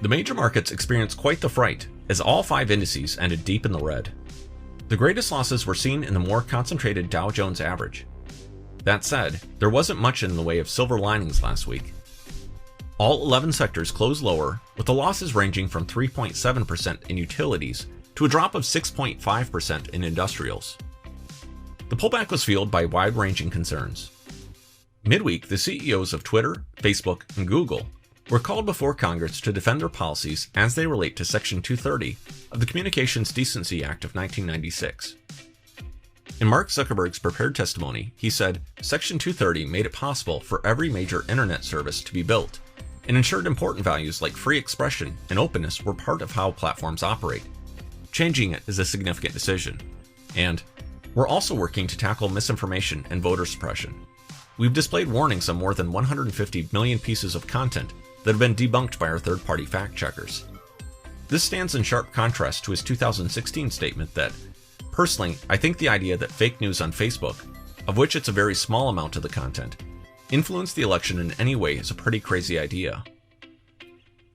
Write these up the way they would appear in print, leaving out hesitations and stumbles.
The major markets experienced quite the fright, as all 5 indices ended deep in the red. The greatest losses were seen in the more concentrated Dow Jones Average. That said, there wasn't much in the way of silver linings last week. All 11 sectors closed lower, with the losses ranging from 3.7% in utilities to a drop of 6.5% in industrials. The pullback was fueled by wide-ranging concerns. Midweek, the CEOs of Twitter, Facebook, and Google were called before Congress to defend their policies as they relate to Section 230 of the Communications Decency Act of 1996. In Mark Zuckerberg's prepared testimony, he said, Section 230 made it possible for every major internet service to be built and ensured important values like free expression and openness were part of how platforms operate. Changing it is a significant decision. And we're also working to tackle misinformation and voter suppression. We've displayed warnings on more than 150 million pieces of content that have been debunked by our third-party fact-checkers. This stands in sharp contrast to his 2016 statement that, personally, I think the idea that fake news on Facebook, of which it's a very small amount of the content, influenced the election in any way is a pretty crazy idea.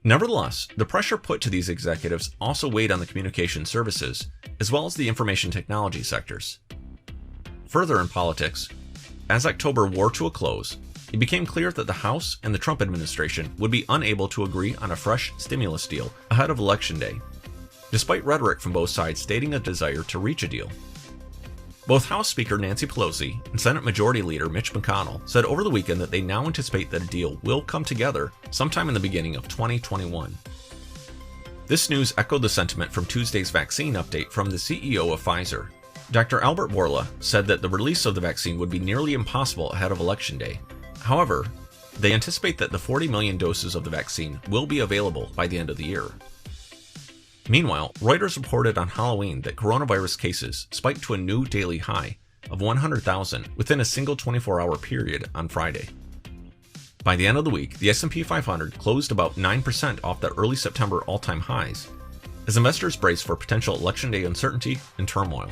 Nevertheless, the pressure put to these executives also weighed on the communication services, as well as the information technology sectors. Further in politics, as October wore to a close, it became clear that the House and the Trump administration would be unable to agree on a fresh stimulus deal ahead of Election Day, despite rhetoric from both sides stating a desire to reach a deal. Both House Speaker Nancy Pelosi and Senate Majority Leader Mitch McConnell said over the weekend that they now anticipate that a deal will come together sometime in the beginning of 2021. This news echoed the sentiment from Tuesday's vaccine update from the CEO of Pfizer. Dr. Albert Bourla said that the release of the vaccine would be nearly impossible ahead of Election Day. However, they anticipate that the 40 million doses of the vaccine will be available by the end of the year. Meanwhile, Reuters reported on Halloween that coronavirus cases spiked to a new daily high of 100,000 within a single 24-hour period on Friday. By the end of the week, the S&P 500 closed about 9% off the early September all-time highs, as investors brace for potential Election Day uncertainty and turmoil.